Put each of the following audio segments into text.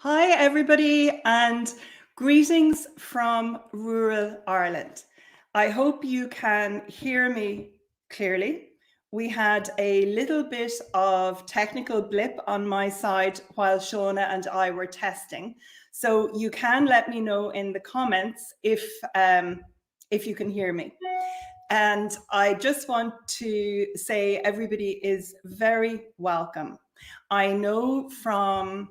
Hi, everybody, and greetings from rural Ireland. I hope you can hear me clearly. We had a little bit of technical blip on my side while Shauna and I were testing. So you can let me know in the comments if you can hear me. And I just want to say everybody is very welcome. I know from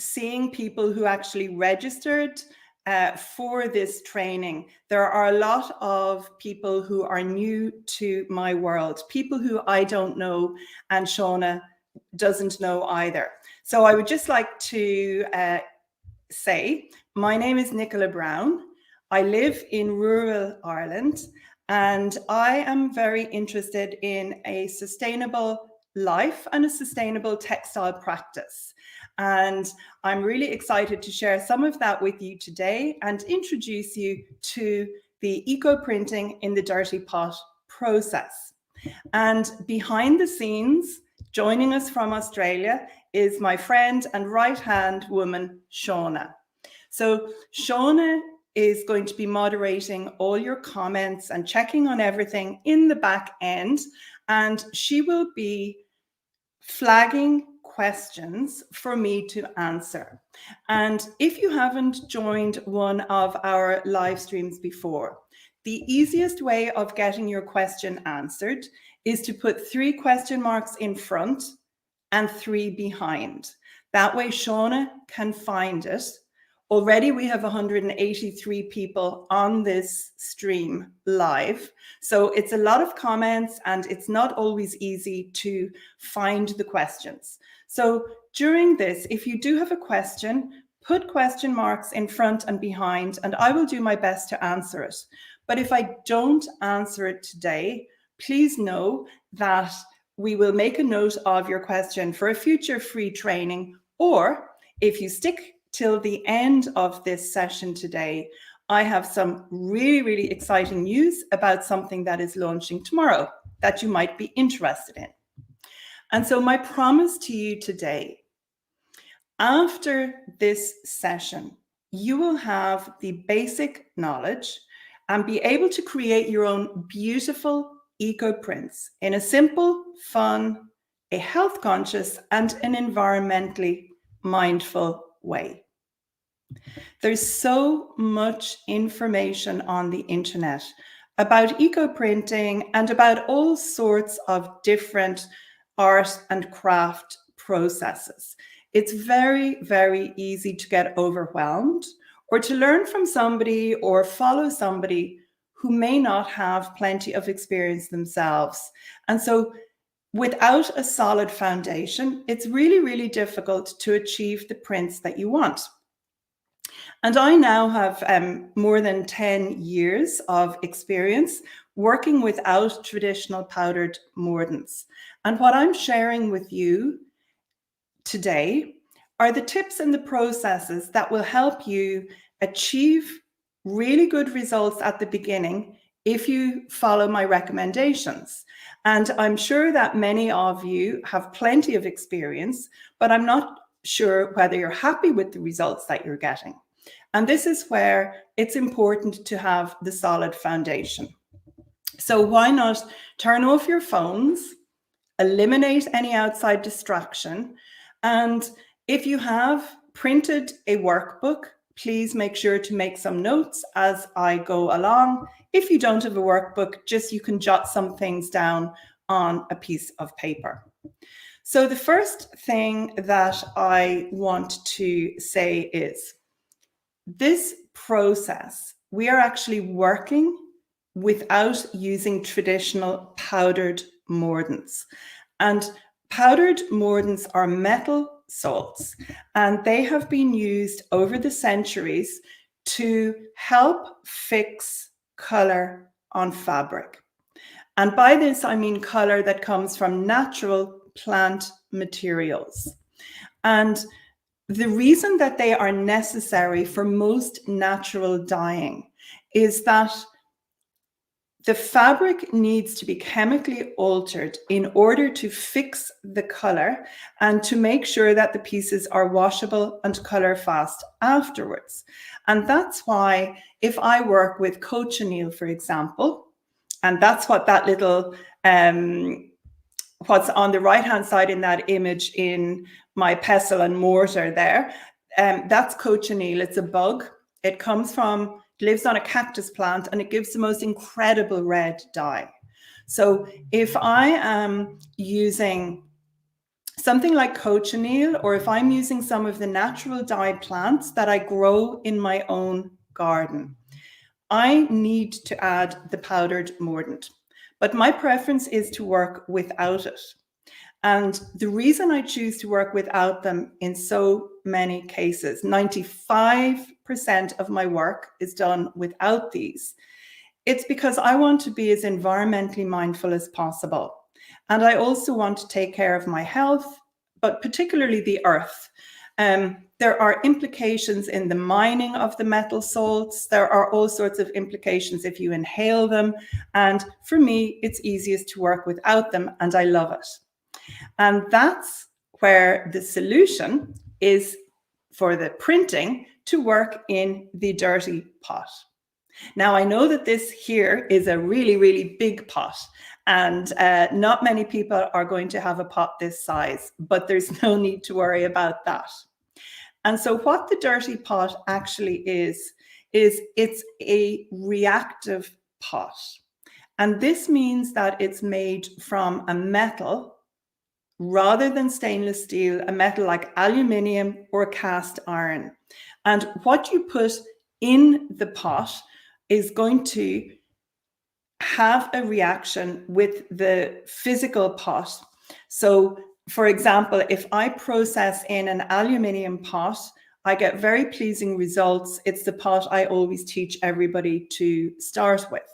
seeing people who actually registered for this training, there are a lot of people who are new to my world, people who I don't know and Shauna doesn't know either. So I would just like to say, my name is Nicola Brown. I live in rural Ireland and I am very interested in a sustainable life and a sustainable textile practice. And I'm really excited to share some of that with you today and introduce you to the eco-printing in the dirty pot process. And behind the scenes, joining us from Australia, is my friend and right-hand woman, Shauna. So Shauna is going to be moderating all your comments and checking on everything in the back end, and she will be flagging questions for me to answer. And if you haven't joined one of our live streams before, the easiest way of getting your question answered is to put 3 question marks in front and 3 behind. That way Shauna can find it. Already we have 183 people on this stream live. So it's a lot of comments and it's not always easy to find the questions. So during this, if you do have a question, put question marks in front and behind, and I will do my best to answer it. But if I don't answer it today, please know that we will make a note of your question for a future free training, or if you stick till the end of this session today, I have some really exciting news about something that is launching tomorrow that you might be interested in. And so my promise to you today, after this session, you will have the basic knowledge and be able to create your own beautiful eco prints in a simple, fun, a health conscious, and an environmentally mindful way. There's so much information on the internet about eco printing and about all sorts of different art and craft processes. It's very easy to get overwhelmed or to learn from somebody or follow somebody who may not have plenty of experience themselves. And so without a solid foundation, it's really difficult to achieve the prints that you want. And I now have more than 10 years of experience working without traditional powdered mordants. And what I'm sharing with you today are the tips and the processes that will help you achieve really good results at the beginning if you follow my recommendations. And I'm sure that many of you have plenty of experience, but I'm not sure whether you're happy with the results that you're getting. And this is where it's important to have the solid foundation. So why not turn off your phones, eliminate any outside distraction, and if you have printed a workbook, please make sure to make some notes as I go along. If you don't have a workbook, just you can jot some things down on a piece of paper. So the first thing that I want to say is this process, we are actually working without using traditional powdered mordants. And powdered mordants are metal salts, and they have been used over the centuries to help fix color on fabric. And by this, I mean color that comes from natural plant materials. And the reason that they are necessary for most natural dyeing is that the fabric needs to be chemically altered in order to fix the color and to make sure that the pieces are washable and color fast afterwards. And that's why if I work with cochineal, for example, and that's what that little, what's on the right-hand side in that image in my pestle and mortar there, that's cochineal. It's a bug. It comes from, lives on a cactus plant, and it gives the most incredible red dye. So if I am using something like cochineal, or if I'm using some of the natural dye plants that I grow in my own garden, I need to add the powdered mordant. But my preference is to work without it. And the reason I choose to work without them in so many cases, 95% of my work is done without these. It's because I want to be as environmentally mindful as possible. And I also want to take care of my health, but particularly the earth. There are implications in the mining of the metal salts. There are all sorts of implications if you inhale them. And for me, it's easiest to work without them, and I love it. And that's where the solution is for the printing to work in the dirty pot. Now, I know that this here is a really, really big pot, and not many people are going to have a pot this size, but there's no need to worry about that. And so what the dirty pot actually is it's a reactive pot. And this means that it's made from a metal rather than stainless steel, a metal like aluminium or cast iron. And what you put in the pot is going to have a reaction with the physical pot. So, for example, if I process in an aluminium pot, I get very pleasing results. It's the pot I always teach everybody to start with.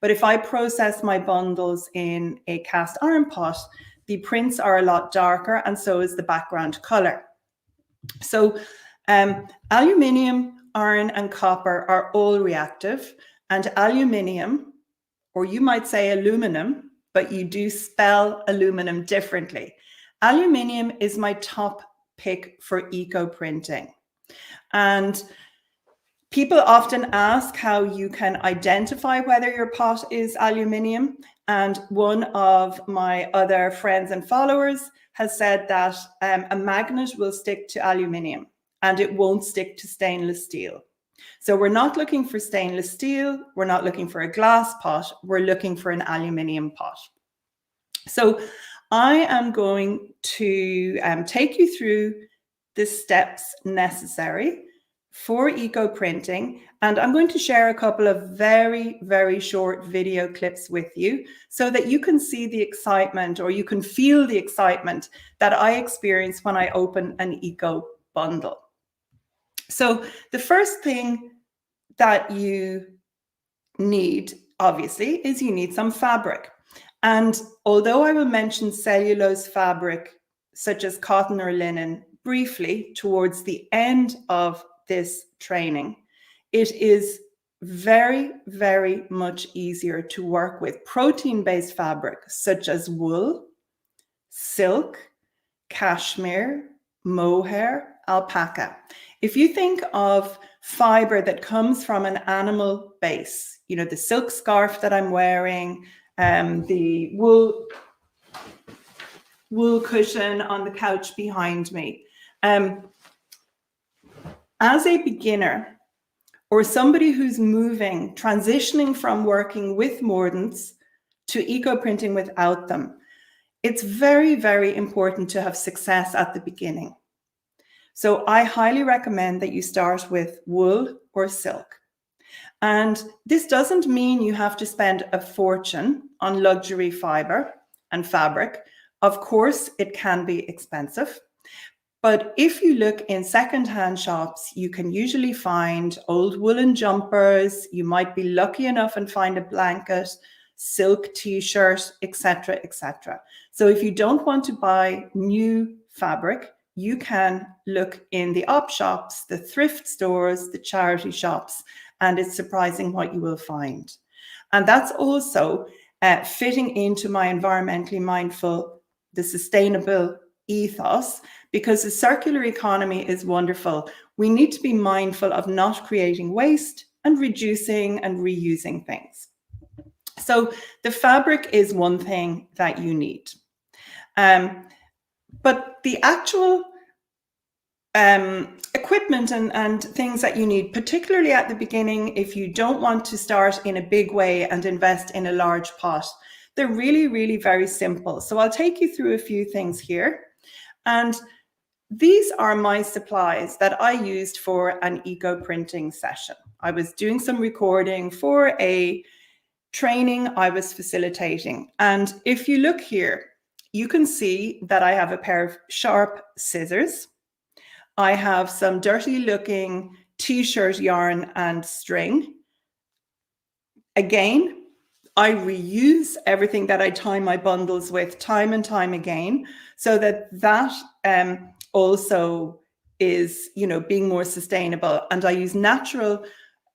But if I process my bundles in a cast iron pot, the prints are a lot darker, and so is the background color. So aluminium, iron, and copper are all reactive, and aluminium, or you might say aluminum, but you do spell aluminum differently. Aluminium is my top pick for eco printing. And people often ask how you can identify whether your pot is aluminium. And one of my other friends and followers has said that a magnet will stick to aluminium and it won't stick to stainless steel. So we're not looking for stainless steel. We're not looking for a glass pot. We're looking for an aluminium pot. So I am going to take you through the steps necessary for eco printing, and I'm going to share a couple of very, very short video clips with you so that you can see the excitement, or you can feel the excitement that I experience when I open an eco bundle. So the first thing that you need, obviously, is you need some fabric. And although I will mention cellulose fabric, such as cotton or linen, briefly towards the end of this training, it is very, very much easier to work with protein-based fabric, such as wool, silk, cashmere, mohair, alpaca. If you think of fiber that comes from an animal base, you know, the silk scarf that I'm wearing, the wool cushion on the couch behind me. As a beginner or somebody who's moving, transitioning from working with mordants to eco printing without them, it's very, very important to have success at the beginning. So I highly recommend that you start with wool or silk. And this doesn't mean you have to spend a fortune on luxury fiber and fabric. Of course, it can be expensive. But if you look in secondhand shops, you can usually find old woolen jumpers. You might be lucky enough and find a blanket, silk t-shirt, etc., etc. So if you don't want to buy new fabric, you can look in the op shops, the thrift stores, the charity shops, and it's surprising what you will find. And that's also fitting into my environmentally mindful, the sustainable ethos, because the circular economy is wonderful. We need to be mindful of not creating waste and reducing and reusing things. So the fabric is one thing that you need. But the actual equipment and things that you need, particularly at the beginning, if you don't want to start in a big way and invest in a large pot, they're really, really very simple. So I'll take you through a few things here. And these are my supplies that I used for an eco printing session. I was doing some recording for a training I was facilitating. And if you look here, you can see that I have a pair of sharp scissors. I have some dirty looking t-shirt yarn and string. Again, I reuse everything that I tie my bundles with time and time again, so that also is, being more sustainable. And I use natural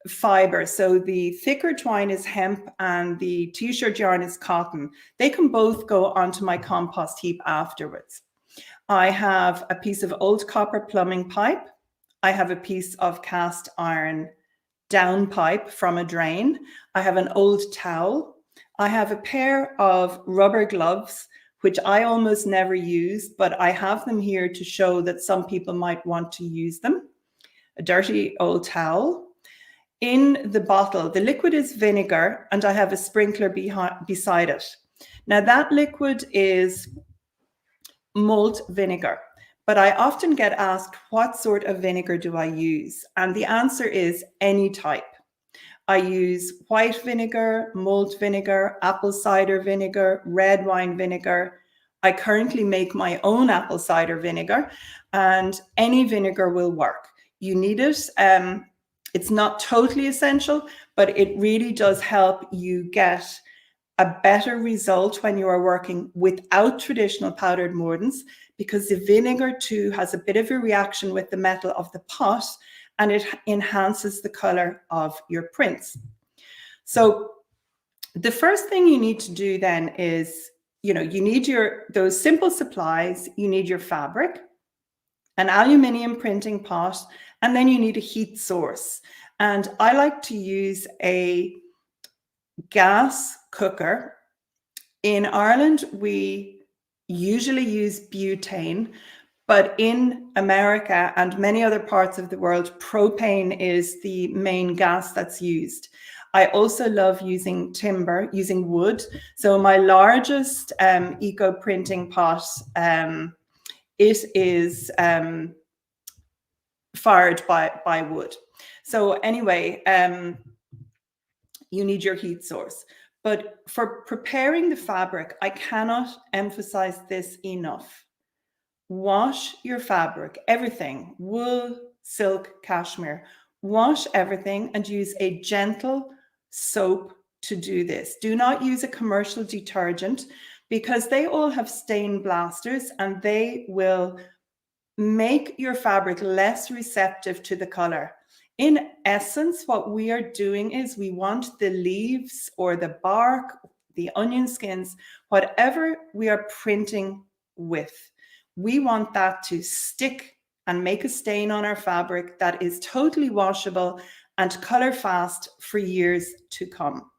fiber. So the thicker twine is hemp and the t-shirt yarn is cotton. They can both go onto my compost heap afterwards. I have a piece of old copper plumbing pipe. I have a piece of cast iron downpipe from a drain. I have an old towel. I have a pair of rubber gloves, which I almost never use, but I have them here to show that some people might want to use them. A dirty old towel. In the bottle, the liquid is vinegar, and I have a sprinkler beside it. Now that liquid is malt vinegar, but I often get asked, what sort of vinegar do I use? And the answer is any type. I use white vinegar, malt vinegar, apple cider vinegar, red wine vinegar. I currently make my own apple cider vinegar, and any vinegar will work. You need it. It's not totally essential, but it really does help you get a better result when you are working without traditional powdered mordants, because the vinegar too has a bit of a reaction with the metal of the pot, and it enhances the color of your prints. So the first thing you need to do then is, you need those simple supplies. You need your fabric, an aluminium printing pot, and then you need a heat source. And I like to use a gas cooker. In Ireland, we usually use butane, but in America and many other parts of the world, propane is the main gas that's used. I also love using wood. So my largest eco printing pot, it is fired by wood. So anyway, you need your heat source. But for preparing the fabric, I cannot emphasize this enough. Wash your fabric, everything, wool, silk, cashmere. Wash everything and use a gentle soap to do this. Do not use a commercial detergent, because they all have stain blasters and they will make your fabric less receptive to the color. In essence, what we are doing is we want the leaves or the bark, the onion skins, whatever we are printing with, we want that to stick and make a stain on our fabric that is totally washable and color fast for years to come.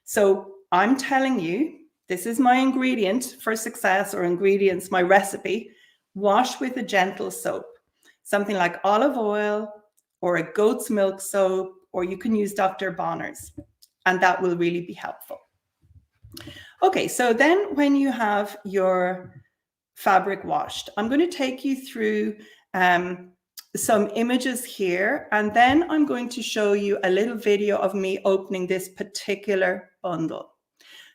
So I'm telling you, this is my ingredient for success, or ingredients, my recipe. Wash with a gentle soap, something like olive oil or a goat's milk soap, or you can use Dr. Bonner's, and that will really be helpful. Okay, so then when you have your fabric washed, I'm going to take you through some images here, and then I'm going to show you a little video of me opening this particular bundle.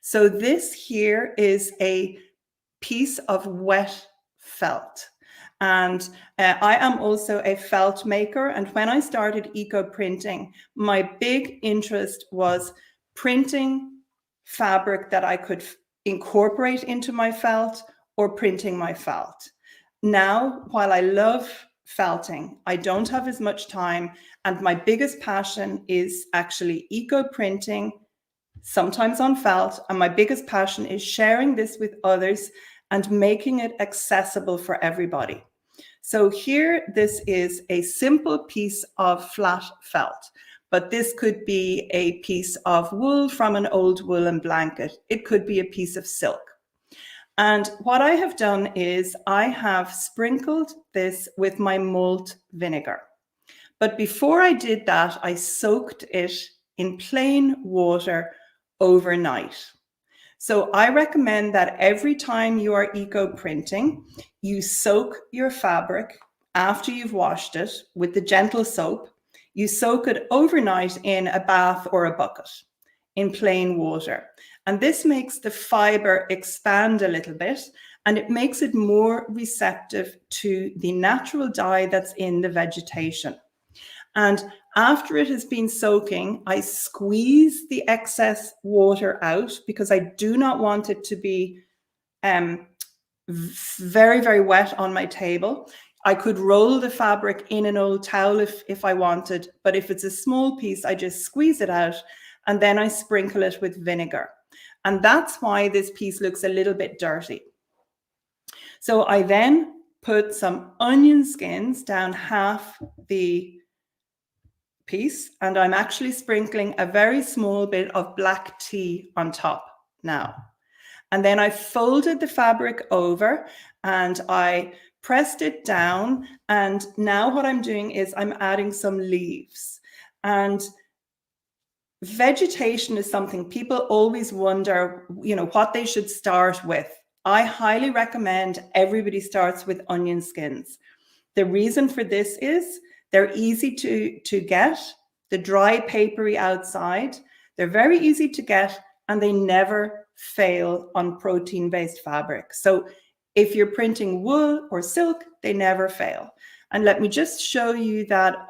So this here is a piece of wet felt. And I am also a felt maker. And when I started eco printing, my big interest was printing fabric that I could incorporate into my felt, or printing my felt. Now, while I love felting, I don't have as much time. And my biggest passion is actually eco printing sometimes on felt, and my biggest passion is sharing this with others and making it accessible for everybody. So here, this is a simple piece of flat felt, but this could be a piece of wool from an old woolen blanket. It could be a piece of silk. And what I have done is I have sprinkled this with my malt vinegar. But before I did that, I soaked it in plain water overnight. So I recommend that every time you are eco printing, you soak your fabric after you've washed it with the gentle soap. You soak it overnight in a bath or a bucket in plain water. And this makes the fiber expand a little bit, and it makes it more receptive to the natural dye that's in the vegetation. And after it has been soaking, I squeeze the excess water out because I do not want it to be very, very wet on my table. I could roll the fabric in an old towel if I wanted, but if it's a small piece, I just squeeze it out and then I sprinkle it with vinegar. And that's why this piece looks a little bit dirty. So I then put some onion skins down half the piece, and I'm actually sprinkling a very small bit of black tea on top now. And then I folded the fabric over and I pressed it down. And now what I'm doing is I'm adding some leaves. And vegetation is something people always wonder, what they should start with. I highly recommend everybody starts with onion skins. The reason for this is they're easy to get, the dry papery outside. They're very easy to get and they never fail on protein-based fabric. So if you're printing wool or silk, they never fail. And let me just show you that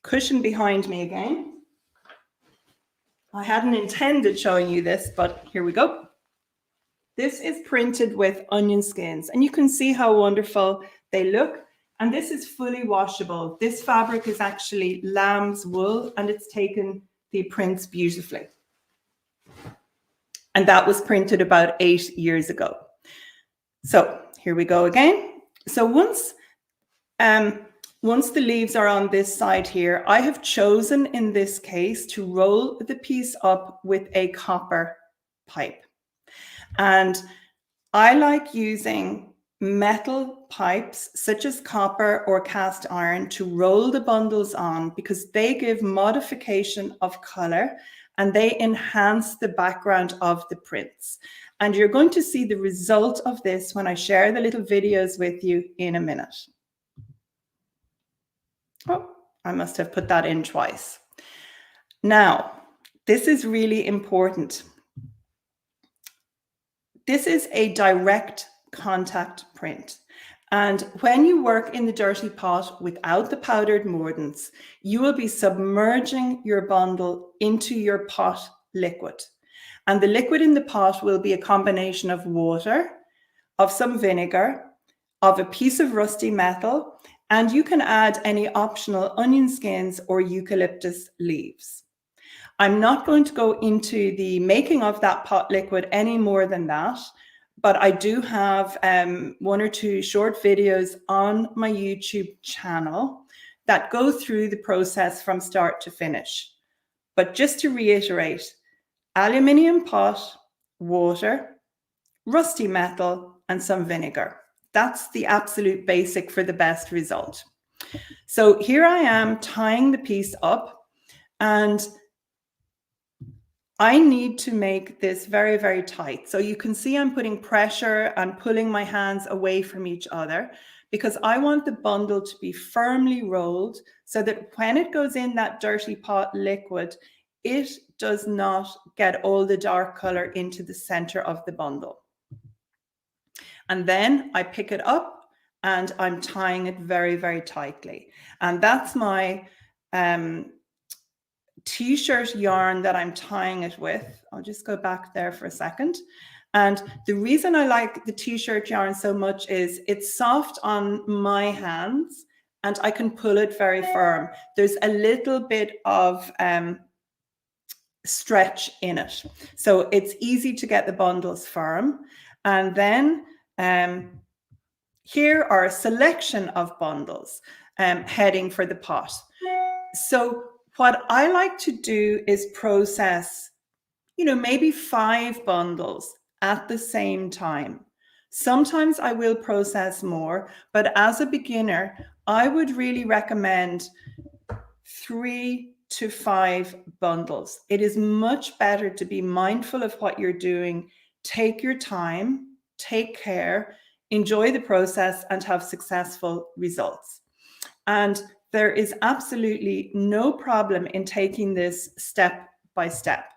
cushion behind me again. I hadn't intended showing you this, but here we go. This is printed with onion skins, and you can see how wonderful they look. And this is fully washable. This fabric is actually lamb's wool, and it's taken the prints beautifully. And that was printed about 8 years ago. So here we go again. So once the leaves are on this side here, I have chosen in this case to roll the piece up with a copper pipe. And I like using metal pipes such as copper or cast iron to roll the bundles on because they give modification of color and they enhance the background of the prints. And you're going to see the result of this when I share the little videos with you in a minute. Oh, I must have put that in twice. Now, this is really important. This is a direct contact print. And when you work in the dirty pot without the powdered mordants, you will be submerging your bundle into your pot liquid. And the liquid in the pot will be a combination of water, of some vinegar, of a piece of rusty metal, and you can add any optional onion skins or eucalyptus leaves. I'm not going to go into the making of that pot liquid any more than that, but I do have 1 or 2 short videos on my YouTube channel that go through the process from start to finish. But just to reiterate, aluminium pot, water, rusty metal, and some vinegar. That's the absolute basic for the best result. So here I am tying the piece up, and I need to make this very, very tight. So you can see I'm putting pressure and pulling my hands away from each other because I want the bundle to be firmly rolled so that when it goes in that dirty pot liquid, it does not get all the dark color into the center of the bundle. And then I pick it up and I'm tying it very, very tightly. And that's my t-shirt yarn that I'm tying it with. I'll just go back there for a second. And the reason I like the t-shirt yarn so much is it's soft on my hands and I can pull it very firm. There's a little bit of stretch in it. So it's easy to get the bundles firm. And then here are a selection of bundles heading for the pot. So what I like to do is process, maybe 5 bundles at the same time. Sometimes I will process more, but as a beginner, I would really recommend 3 to 5 bundles. It is much better to be mindful of what you're doing. Take your time, take care, enjoy the process, and have successful results. And there is absolutely no problem in taking this step by step.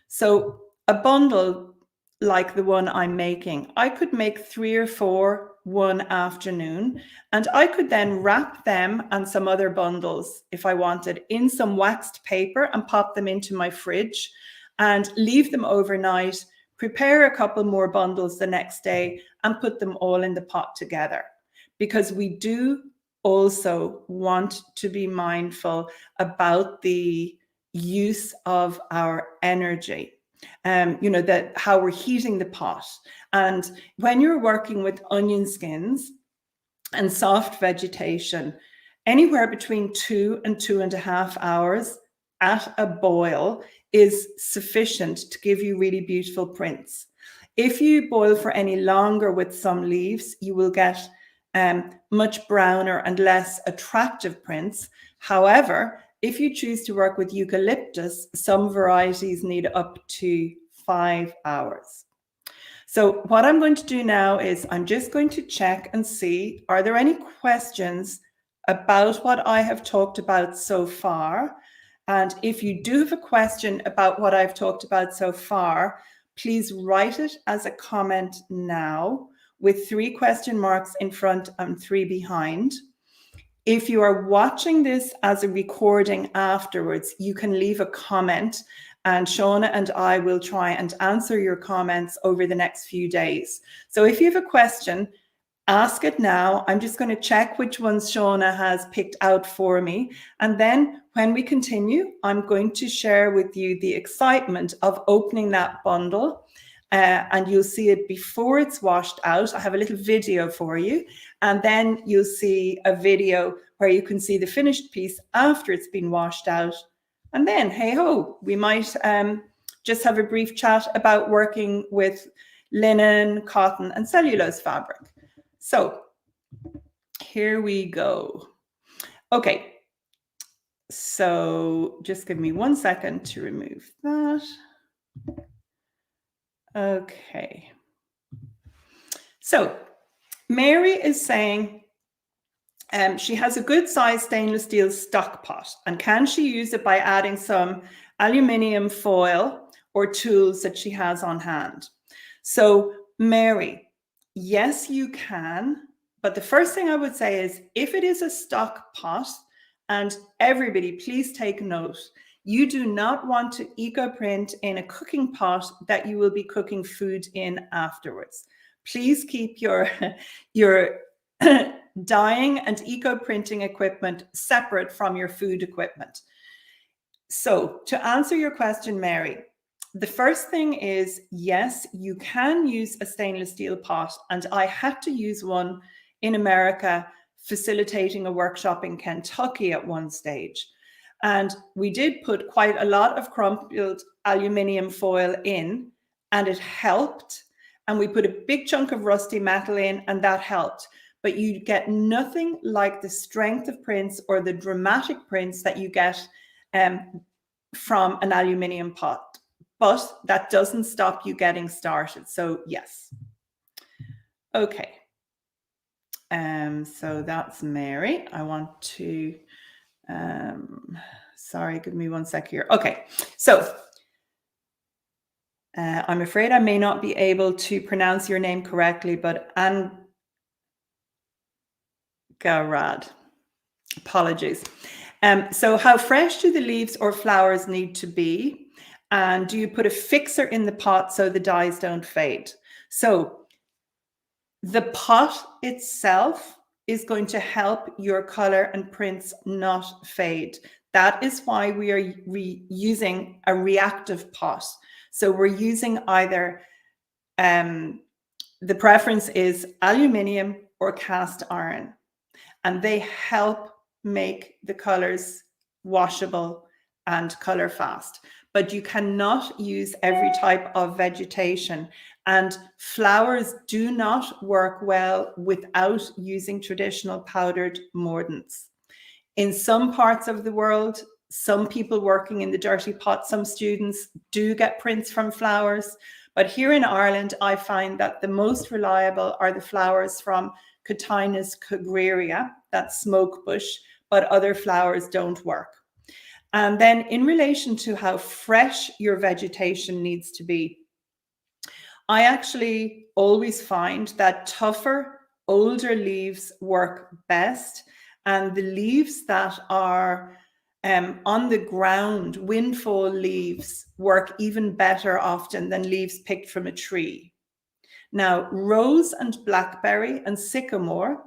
So a bundle like the one I'm making, I could make 3 or 4 one afternoon, and I could then wrap them and some other bundles, if I wanted, in some waxed paper and pop them into my fridge and leave them overnight, prepare a couple more bundles the next day and put them all in the pot together. Because we do also want to be mindful about the use of our energy. That how we're heating the pot. And when you're working with onion skins and soft vegetation, anywhere between 2 and 2.5 hours at a boil is sufficient to give you really beautiful prints. If you boil for any longer with some leaves, you will get much browner and less attractive prints. However, if you choose to work with eucalyptus, some varieties need up to 5 hours. So what I'm going to do now is I'm just going to check and see, are there any questions about what I have talked about so far? And if you do have a question about what I've talked about so far, please write it as a comment now with 3 question marks in front and 3 behind. If you are watching this as a recording afterwards, you can leave a comment and Shauna and I will try and answer your comments over the next few days. So if you have a question, ask it now. I'm just going to check which ones Shauna has picked out for me. And then when we continue, I'm going to share with you the excitement of opening that bundle. And you'll see it before it's washed out. I have a little video for you. And then you'll see a video where you can see the finished piece after it's been washed out. And then, hey ho, we might just have a brief chat about working with linen, cotton, and cellulose fabric. So here we go. Okay, so just give me 1 second to remove that. Okay. So Mary is saying she has a good size stainless steel stock pot, and can she use it by adding some aluminium foil or tools that she has on hand? So Mary, yes, you can. But the first thing I would say is if it is a stock pot, and everybody, please take note, you do not want to eco-print in a cooking pot that you will be cooking food in afterwards. Please keep your dyeing and eco-printing equipment separate from your food equipment. So to answer your question, Mary, the first thing is, yes, you can use a stainless steel pot. And I had to use one in America, facilitating a workshop in Kentucky at one stage. And we did put quite a lot of crumpled aluminium foil in, and it helped. And we put a big chunk of rusty metal in, and that helped. But you get nothing like the strength of prints or the dramatic prints that you get from an aluminium pot. But that doesn't stop you getting started. So yes. Okay. So that's Mary. I want to... sorry, give me 1 sec here. Okay, so I'm afraid I may not be able to pronounce your name correctly, but Angarad, apologies. So how fresh do the leaves or flowers need to be? And do you put a fixer in the pot so the dyes don't fade? So the pot itself is going to help your color and prints not fade. That is why we are using a reactive pot. So we're using either, the preference is aluminium or cast iron, and they help make the colors washable and color fast. But you cannot use every type of vegetation, and flowers do not work well without using traditional powdered mordants. In some parts of the world, some people working in the dirty pot, some students do get prints from flowers. But here in Ireland, I find that the most reliable are the flowers from Cotinus cogreria, that's smoke bush, but other flowers don't work. And then in relation to how fresh your vegetation needs to be, I actually always find that tougher, older leaves work best. And the leaves that are on the ground, windfall leaves, work even better often than leaves picked from a tree. Now, rose and blackberry and sycamore,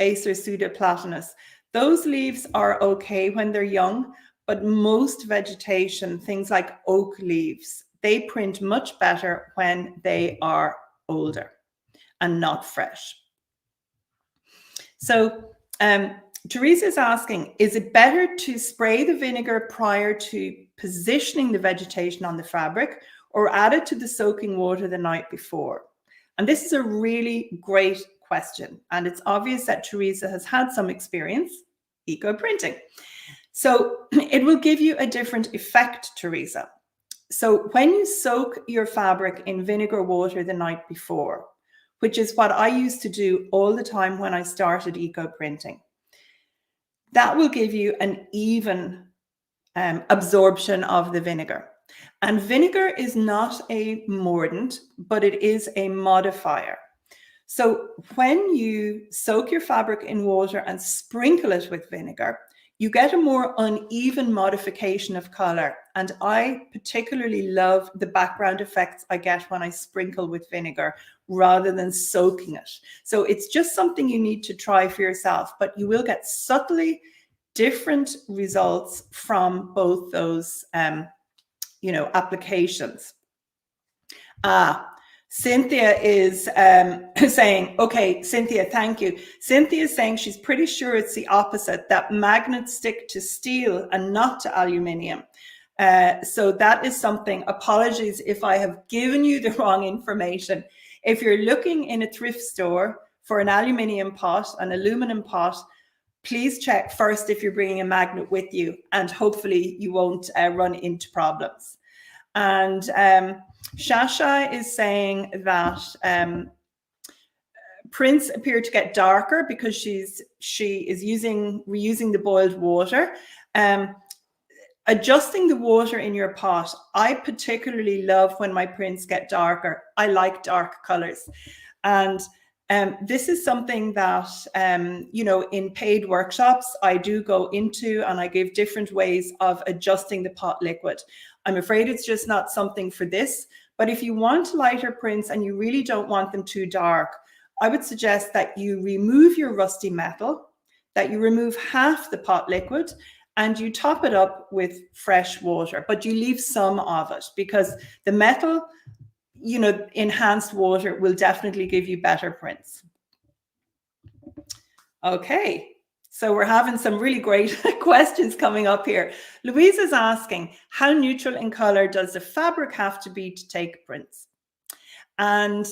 Acer pseudoplatanus, those leaves are okay when they're young, but most vegetation, things like oak leaves, they print much better when they are older and not fresh. So Teresa is asking, is it better to spray the vinegar prior to positioning the vegetation on the fabric, or add it to the soaking water the night before? And this is a really great question. And it's obvious that Teresa has had some experience eco printing. So it will give you a different effect, Teresa. So when you soak your fabric in vinegar water the night before, which is what I used to do all the time when I started eco printing, that will give you an even absorption of the vinegar. And vinegar is not a mordant, but it is a modifier. So when you soak your fabric in water and sprinkle it with vinegar, you get a more uneven modification of color. And I particularly love the background effects I get when I sprinkle with vinegar rather than soaking it. So it's just something you need to try for yourself, but you will get subtly different results from both those applications. Cynthia is saying, okay, Cynthia, thank you. Cynthia is saying she's pretty sure it's the opposite, that magnets stick to steel and not to aluminium. So that is something, apologies if I have given you the wrong information. If you're looking in a thrift store for an aluminium pot, an aluminum pot, please check first if you're bringing a magnet with you, and hopefully you won't run into problems. And Shasha is saying that prints appear to get darker because she is reusing the boiled water. Adjusting the water in your pot, I particularly love when my prints get darker. I like dark colors. And this is something that, in paid workshops, I do go into, and I give different ways of adjusting the pot liquid. I'm afraid it's just not something for this, but if you want lighter prints and you really don't want them too dark, I would suggest that you remove your rusty metal, that you remove half the pot liquid, and you top it up with fresh water, but you leave some of it, because the metal, enhanced water will definitely give you better prints. Okay, so we're having some really great questions coming up here. Louise is asking, how neutral in color does the fabric have to be to take prints? And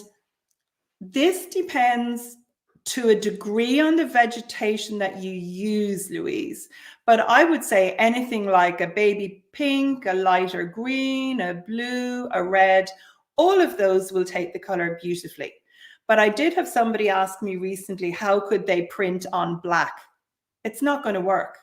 this depends to a degree on the vegetation that you use, Louise. But I would say anything like a baby pink, a lighter green, a blue, a red, all of those will take the color beautifully. But I did have somebody ask me recently, how could they print on black? It's not going to work.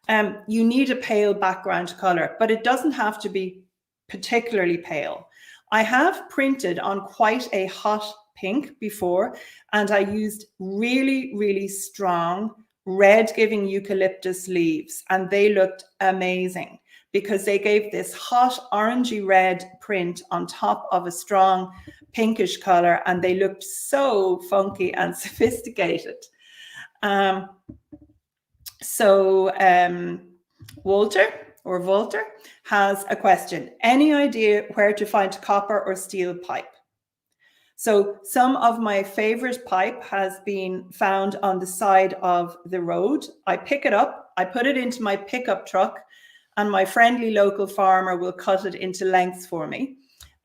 You need a pale background color, but it doesn't have to be particularly pale. I have printed on quite a hot pink before, and I used really, really strong red giving eucalyptus leaves, and they looked amazing because they gave this hot orangey red print on top of a strong pinkish color, and they looked so funky and sophisticated. Walter has a question. Any idea where to find copper or steel pipe? So some of my favorite pipe has been found on the side of the road. I pick it up, I put it into my pickup truck, and my friendly local farmer will cut it into lengths for me.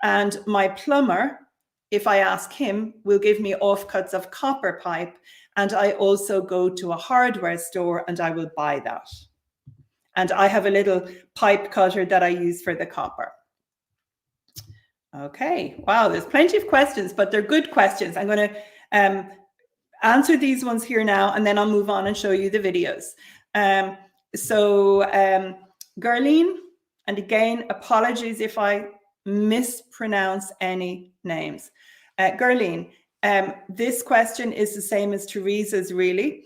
And my plumber, if I ask him, will give me offcuts of copper pipe. And I also go to a hardware store and I will buy that. And I have a little pipe cutter that I use for the copper. Okay, wow, there's plenty of questions, but they're good questions. I'm going to answer these ones here now, and then I'll move on and show you the videos. Garlene, and again, apologies if I mispronounce any names. Garlene, this question is the same as Teresa's, really.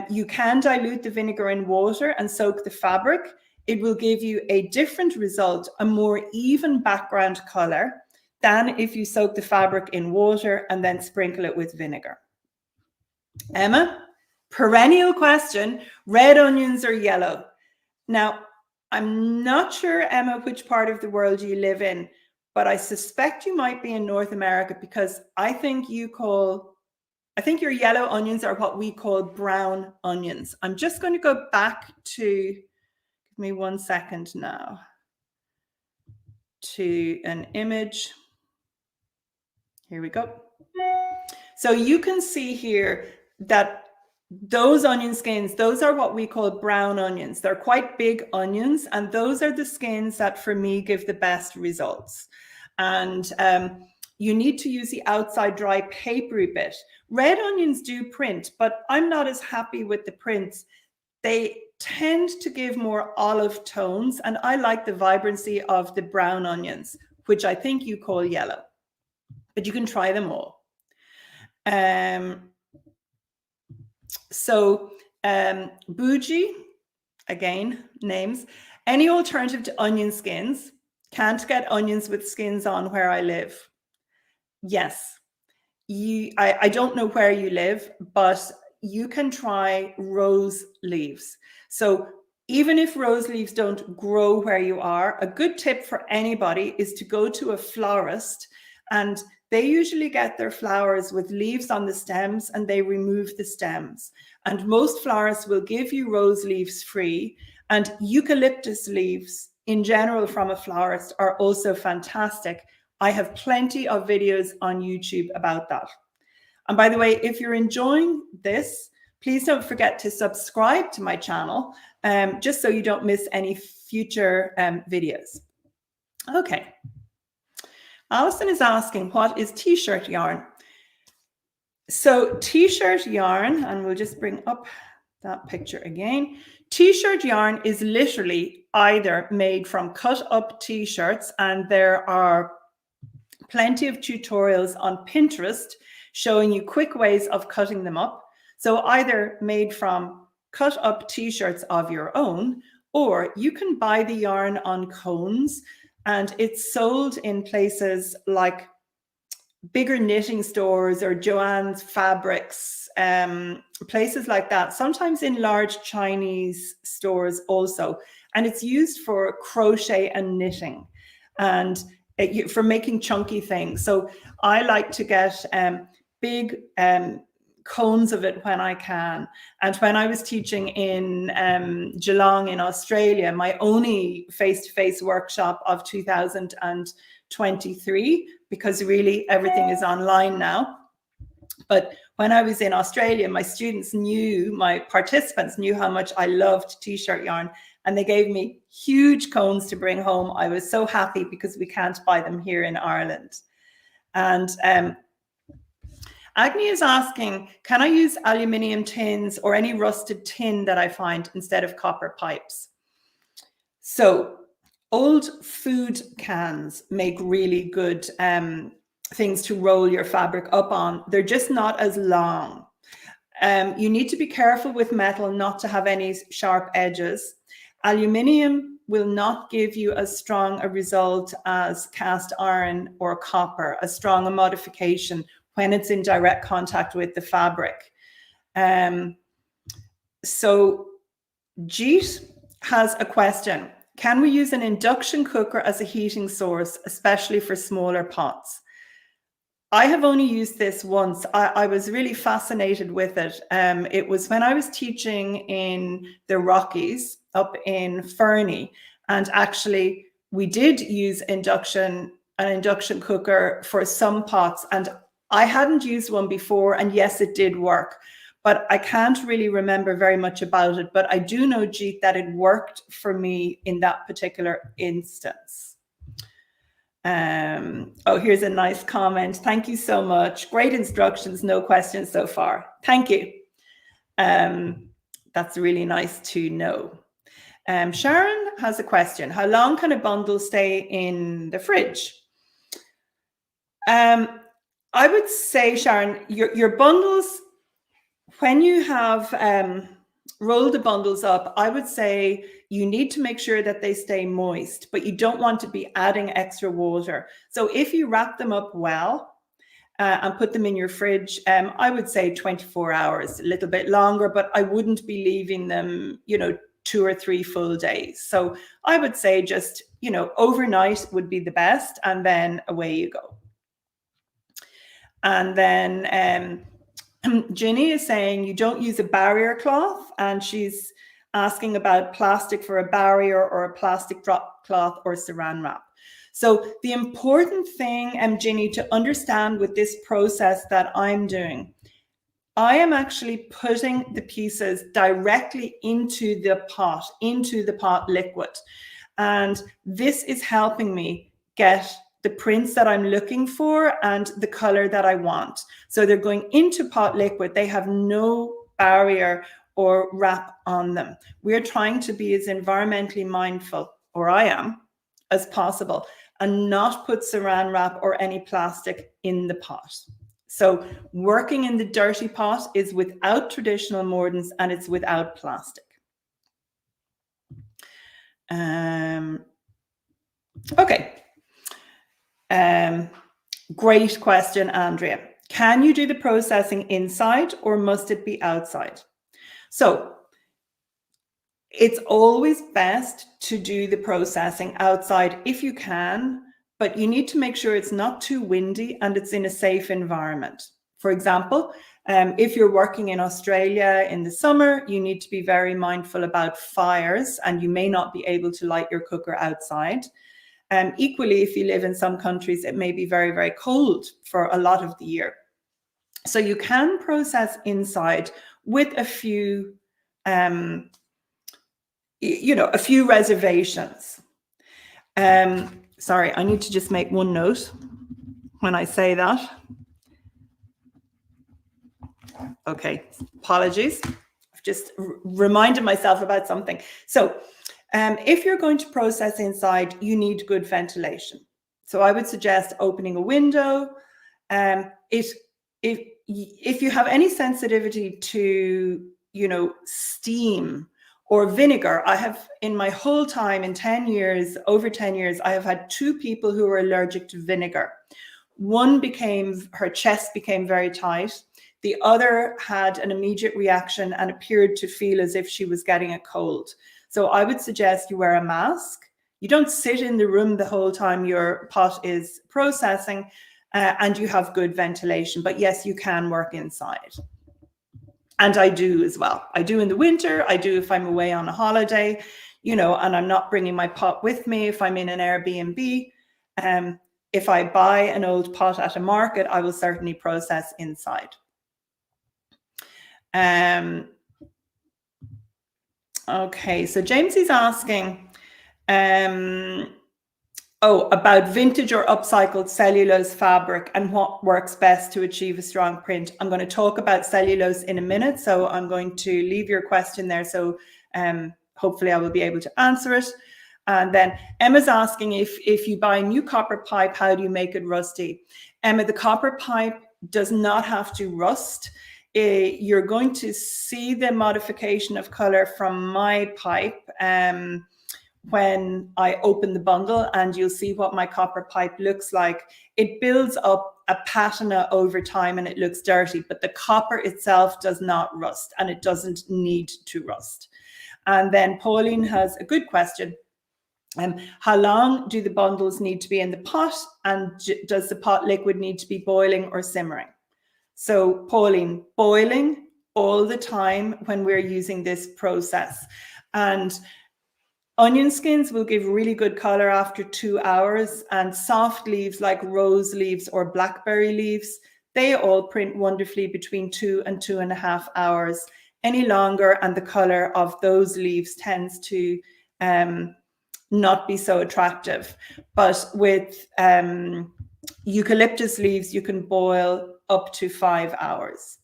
You can dilute the vinegar in water and soak the fabric. It will give you a different result, a more even background color than if you soak the fabric in water and then sprinkle it with vinegar. Emma, perennial question, red onions or yellow? Now, I'm not sure, Emma, which part of the world you live in, but I suspect you might be in North America, because I think your yellow onions are what we call brown onions. I'm just going to go back to, give me 1 second now, to an image. Here we go. So you can see here that those onion skins, those are what we call brown onions. They're quite big onions, and those are the skins that for me give the best results. And you need to use the outside dry papery bit. Red onions do print, but I'm not as happy with the prints. They tend to give more olive tones, and I like the vibrancy of the brown onions, which I think you call yellow. But you can try them all. Bougie, again, names. Any alternative to onion skins? Can't get onions with skins on where I live. Yes. I don't know where you live, but you can try rose leaves. So even if rose leaves don't grow where you are, a good tip for anybody is to go to a florist, and they usually get their flowers with leaves on the stems, and they remove the stems. And most florists will give you rose leaves free, and eucalyptus leaves in general from a florist are also fantastic. I have plenty of videos on YouTube about that. And by the way, if you're enjoying this, please don't forget to subscribe to my channel, just so you don't miss any future videos. Okay. Alison is asking, what is t-shirt yarn? So t-shirt yarn, and we'll just bring up that picture again. T-shirt yarn is literally either made from cut up t-shirts, and there are plenty of tutorials on Pinterest showing you quick ways of cutting them up. So either made from cut up t-shirts of your own, or you can buy the yarn on cones, and it's sold in places like bigger knitting stores or Joann's Fabrics, places like that, sometimes in large Chinese stores also. And it's used for crochet and knitting, and for making chunky things. So I like to get big cones of it when I can. And when I was teaching in Geelong in Australia, my only face-to-face workshop of 2023, because really everything is online now. But when I was in Australia, my participants knew how much I loved t-shirt yarn, and they gave me huge cones to bring home. I was so happy because we can't buy them here in Ireland. And Agni is asking, can I use aluminium tins or any rusted tin that I find instead of copper pipes? So old food cans make really good things to roll your fabric up on. They're just not as long. You need to be careful with metal not to have any sharp edges. Aluminium will not give you as strong a result as cast iron or copper, as strong a modification when it's in direct contact with the fabric. So Jeet has a question. Can we use an induction cooker as a heating source, especially for smaller pots? I have only used this once. I was really fascinated with it. It was when I was teaching in the Rockies up in Fernie, and actually we did use an induction cooker for some pots, and I hadn't used one before, and yes, it did work, but I can't really remember very much about it. But I do know, Jeet, that it worked for me in that particular instance. Oh, here's a nice comment. Thank you so much. Great instructions, no questions so far. Thank you. That's really nice to know. Sharon has a question. How long can a bundle stay in the fridge? I would say, Sharon, your bundles, when you have rolled the bundles up, I would say you need to make sure that they stay moist, but you don't want to be adding extra water. So if you wrap them up well and put them in your fridge, I would say 24 hours, a little bit longer, but I wouldn't be leaving them, 2 or 3 full days. So I would say just, overnight would be the best, and then away you go. And then Ginny is saying you don't use a barrier cloth, and she's asking about plastic for a barrier or a plastic drop cloth or saran wrap. So the important thing, Ginny, to understand with this process that I'm doing, I am actually putting the pieces directly into the pot liquid. And this is helping me get the prints that I'm looking for and the color that I want. So they're going into pot liquid. They have no barrier or wrap on them. We're trying to be as environmentally mindful, or I am, as possible, and not put saran wrap or any plastic in the pot. So working in the dirty pot is without traditional mordants, and it's without plastic. Okay. Great question, Andrea. Can you do the processing inside, or must it be outside? So it's always best to do the processing outside if you can, but you need to make sure it's not too windy and it's in a safe environment. For example, if you're working in Australia in the summer, you need to be very mindful about fires, and you may not be able to light your cooker outside. Equally, if you live in some countries, it may be very, very cold for a lot of the year. So you can process inside with a few, a few reservations. Sorry, I need to just make one note when I say that. Okay, apologies. I've just reminded myself about something. So if you're going to process inside, you need good ventilation. So I would suggest opening a window. If you have any sensitivity to, steam or vinegar, I have, in my whole time, in 10 years, over 10 years, I have had 2 people who were allergic to vinegar. One her chest became very tight. The other had an immediate reaction and appeared to feel as if she was getting a cold. So I would suggest you wear a mask. You don't sit in the room the whole time your pot is processing, and you have good ventilation. But yes, you can work inside. And I do as well. I do in the winter. I do if I'm away on a holiday, and I'm not bringing my pot with me. If I'm in an Airbnb, if I buy an old pot at a market, I will certainly process inside. Okay, so James is asking about vintage or upcycled cellulose fabric and what works best to achieve a strong print. I'm going to talk about cellulose in a minute, so I'm going to leave your question there. So hopefully I will be able to answer it. And then Emma's asking if you buy a new copper pipe, how do you make it rusty? Emma, the copper pipe does not have to rust. You're going to see the modification of color from my pipe when I open the bundle, and you'll see what my copper pipe looks like. It builds up a patina over time and it looks dirty, but the copper itself does not rust, and it doesn't need to rust. And then Pauline has a good question. How long do the bundles need to be in the pot, and does the pot liquid need to be boiling or simmering? So Pauline, boiling all the time when we're using this process. And onion skins will give really good color after 2 hours, and soft leaves like rose leaves or blackberry leaves, they all print wonderfully between 2 and 2.5 hours. Any longer and the color of those leaves tends to not be so attractive. But with eucalyptus leaves, you can boil up to 5 hours.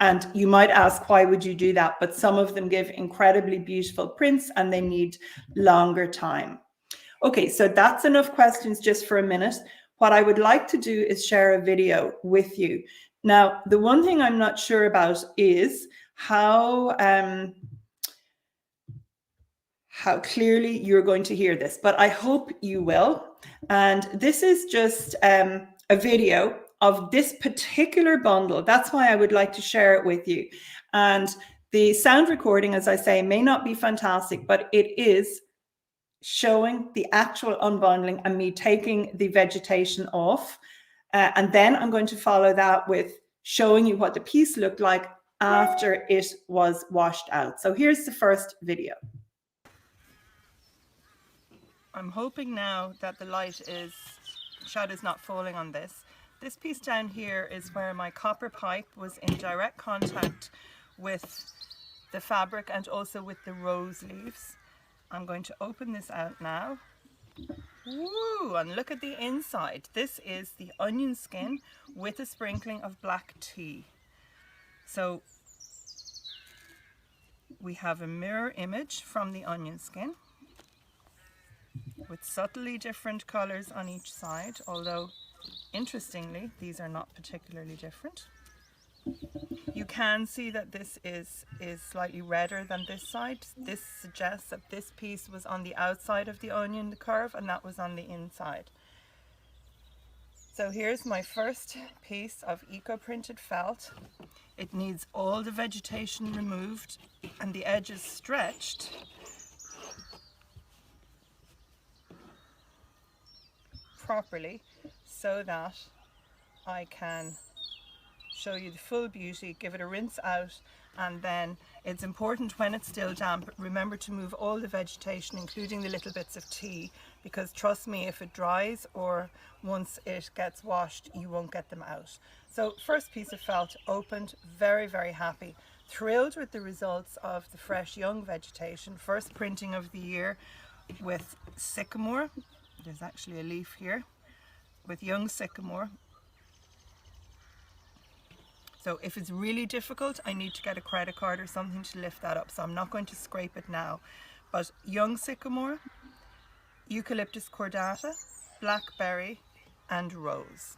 And you might ask, why would you do that? But some of them give incredibly beautiful prints and they need longer time. Okay, so that's enough questions just for a minute. What I would like to do is share a video with you. Now, the one thing I'm not sure about is how clearly you're going to hear this, but I hope you will. And this is just a video of this particular bundle. That's why I would like to share it with you. And the sound recording, as I say, may not be fantastic, but it is showing the actual unbundling and me taking the vegetation off. And then I'm going to follow that with showing you what the piece looked like after it was washed out. So here's the first video. I'm hoping now that the shadow's not falling on this. This piece down here is where my copper pipe was in direct contact with the fabric and also with the rose leaves. I'm going to open this out now. Woo! And look at the inside. This is the onion skin with a sprinkling of black tea. So we have a mirror image from the onion skin with subtly different colors on each side, although interestingly these are not particularly different. You can see that this is slightly redder than this side. This suggests that this piece was on the outside of the onion, the curve, and that was on the inside. So here's my first piece of eco-printed felt. It needs all the vegetation removed and the edges stretched properly so that I can show you the full beauty, give it a rinse out, and then it's important when it's still damp, remember to move all the vegetation, including the little bits of tea, because trust me, if it dries or once it gets washed, you won't get them out. So first piece of felt opened, very, very happy, thrilled with the results of the fresh young vegetation. First printing of the year with sycamore. There's actually a leaf here with young sycamore. So if it's really difficult, I need to get a credit card or something to lift that up. So I'm not going to scrape it now. But young sycamore, eucalyptus cordata, blackberry, and rose.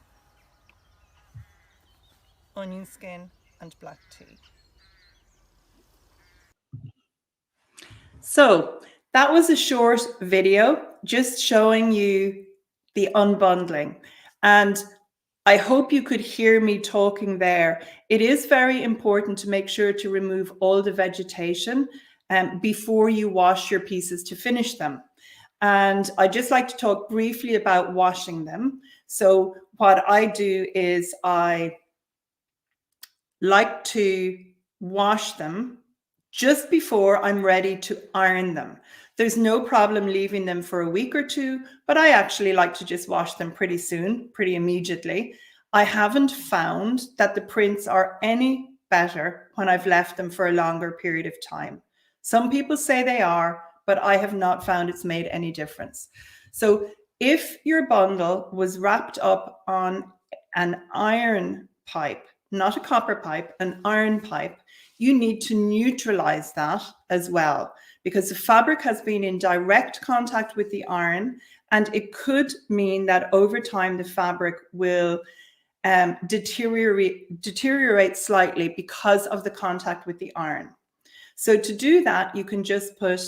Onion skin and black tea. So that was a short video just showing you the unbundling. And I hope you could hear me talking there. It is very important to make sure to remove all the vegetation before you wash your pieces to finish them. And I'd just like to talk briefly about washing them. So what I do is I like to wash them just before I'm ready to iron them. There's no problem leaving them for a week or two, but I actually like to just wash them pretty soon, pretty immediately. I haven't found that the prints are any better when I've left them for a longer period of time. Some people say they are, but I have not found it's made any difference. So if your bundle was wrapped up on an iron pipe, not a copper pipe, an iron pipe, you need to neutralize that as well, because the fabric has been in direct contact with the iron, and it could mean that over time the fabric will deteriorate slightly because of the contact with the iron. So to do that, you can just put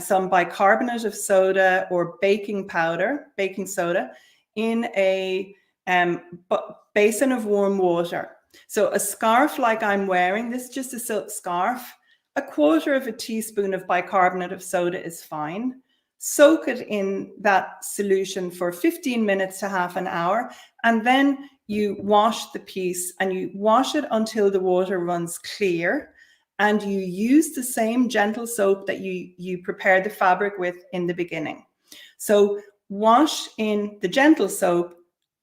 some bicarbonate of soda or baking soda, in a basin of warm water. So a scarf like I'm wearing, this is just a silk scarf. 1/4 of a teaspoon of bicarbonate of soda is fine. Soak it in that solution for 15 minutes to half an hour, and then you wash the piece, and you wash it until the water runs clear, and you use the same gentle soap that you prepared the fabric with in the beginning. So wash in the gentle soap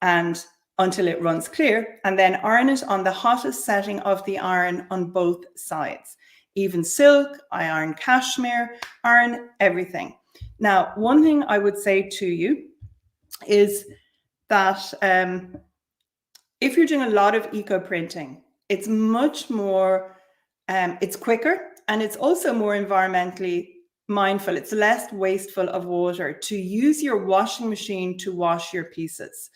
and until it runs clear, and then iron it on the hottest setting of the iron on both sides. Even silk, I iron cashmere, iron everything. Now, one thing I would say to you is that if you're doing a lot of eco printing, it's much more, it's quicker, and it's also more environmentally mindful. It's less wasteful of water to use your washing machine to wash your pieces.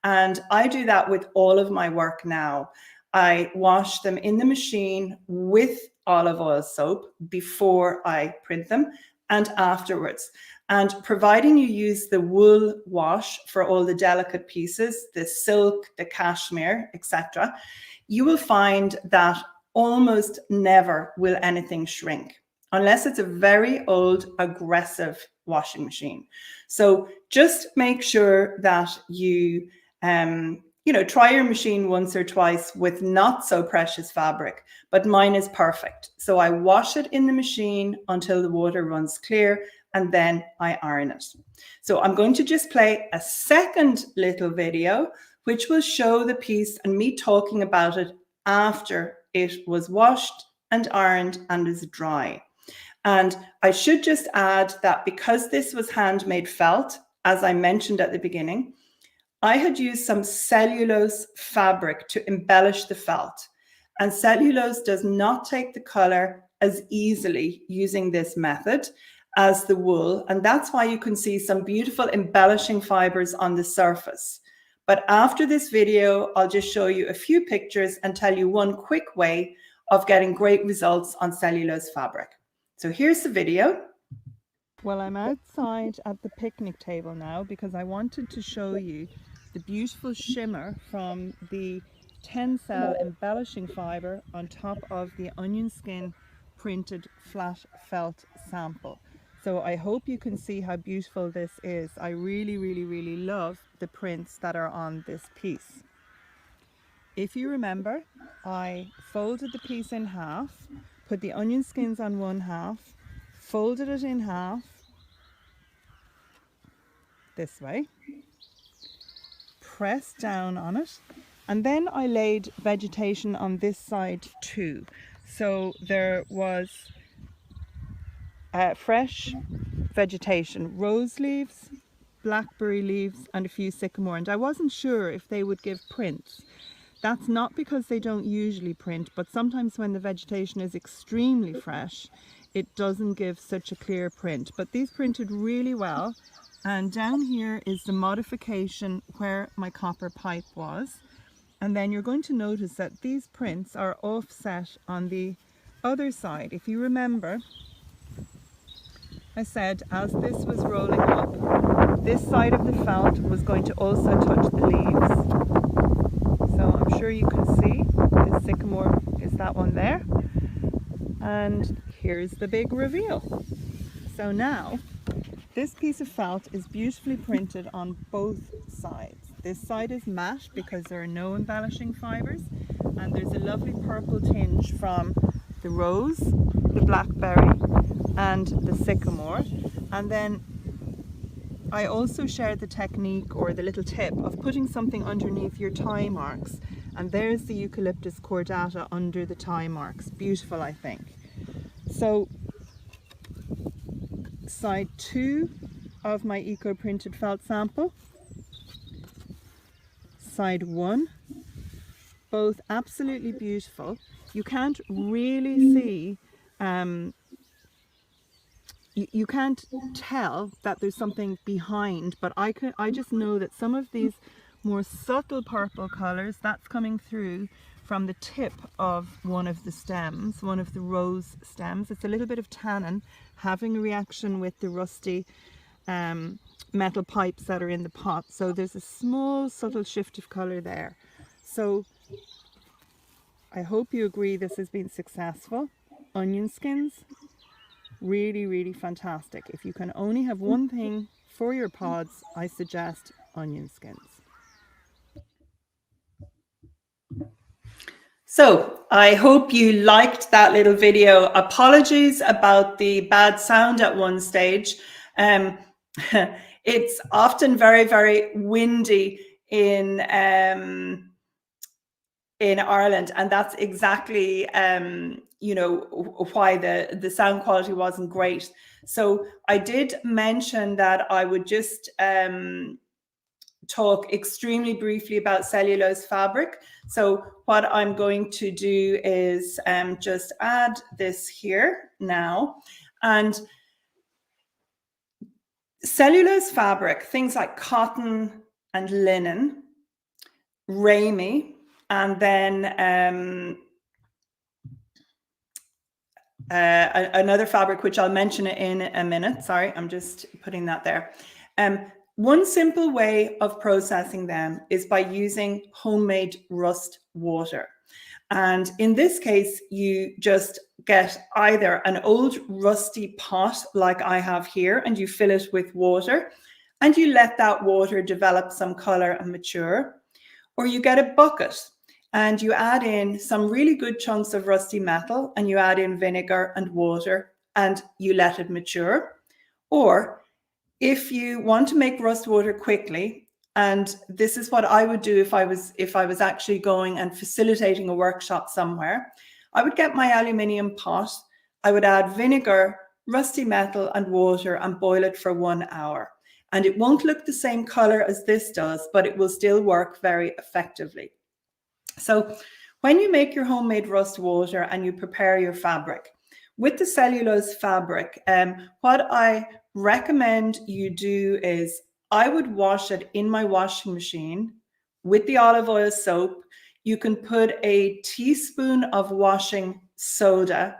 And I do that with all of my work now. I wash them in the machine with olive oil soap before I print them and afterwards. And providing you use the wool wash for all the delicate pieces, the silk, the cashmere, etc., you will find that almost never will anything shrink, unless it's a very old, aggressive washing machine. So just make sure that you try your machine once or twice with not so precious fabric, but mine is perfect. So I wash it in the machine until the water runs clear, and then I iron it. So I'm going to just play a second little video, which will show the piece and me talking about it after it was washed and ironed and is dry. And I should just add that because this was handmade felt, as I mentioned at the beginning, I had used some cellulose fabric to embellish the felt. And cellulose does not take the color as easily using this method as the wool. And that's why you can see some beautiful embellishing fibers on the surface. But after this video, I'll just show you a few pictures and tell you one quick way of getting great results on cellulose fabric. So here's the video. Well, I'm outside at the picnic table now because I wanted to show you the beautiful shimmer from the tencel embellishing fiber on top of the onion skin printed flat felt sample. So I hope you can see how beautiful this is. I really, really, really love the prints that are on this piece. If you remember, I folded the piece in half, put the onion skins on one half, folded it in half this way, pressed down on it, and then I laid vegetation on this side too. So there was fresh vegetation, rose leaves, blackberry leaves, and a few sycamore, and I wasn't sure if they would give prints. That's not because they don't usually print, but sometimes when the vegetation is extremely fresh, it doesn't give such a clear print. But these printed really well. And down here is the modification where my copper pipe was. And then you're going to notice that these prints are offset on the other side. If you remember, I said as this was rolling up, this side of the felt was going to also touch the leaves. So I'm sure you can see the sycamore is that one there. And here's the big reveal. So now, this piece of felt is beautifully printed on both sides. This side is matte because there are no embellishing fibers, and there's a lovely purple tinge from the rose, the blackberry, and the sycamore. And then I also shared the technique, or the little tip, of putting something underneath your tie marks. And there's the eucalyptus cordata under the tie marks. Beautiful, I think. So side 2 of my eco printed felt sample, side 1, both absolutely beautiful. You can't really see, you can't tell that there's something behind, but I just know that some of these more subtle purple colors, that's coming through from the tip of one of the stems, one of the rose stems. It's a little bit of tannin having a reaction with the rusty metal pipes that are in the pot. So there's a small subtle shift of color there. So I hope you agree this has been successful. onion skins. Really, really fantastic. If you can only have one thing for your pods, I suggest onion skins. So I hope you liked that little video. Apologies about the bad sound at one stage. It's often very, very windy in Ireland, and that's exactly why the sound quality wasn't great. So I did mention that I would just talk extremely briefly about cellulose fabric. So what I'm going to do is just add this here now. And cellulose fabric, things like cotton and linen, ramie, and then another fabric, which I'll mention in a minute. Sorry, I'm just putting that there. One simple way of processing them is by using homemade rust water. And in this case, you just get either an old rusty pot like I have here, and you fill it with water, and you let that water develop some color and mature. Or you get a bucket and you add in some really good chunks of rusty metal, and you add in vinegar and water, and you let it mature. Or if you want to make rust water quickly, and this is what I would do if I was actually going and facilitating a workshop somewhere, I would get my aluminium pot, I would add vinegar, rusty metal and water, and boil it for 1 hour. And it won't look the same color as this does, but it will still work very effectively. So when you make your homemade rust water and you prepare your fabric, with the cellulose fabric, what I recommend you do is I would wash it in my washing machine with the olive oil soap. You can put a teaspoon of washing soda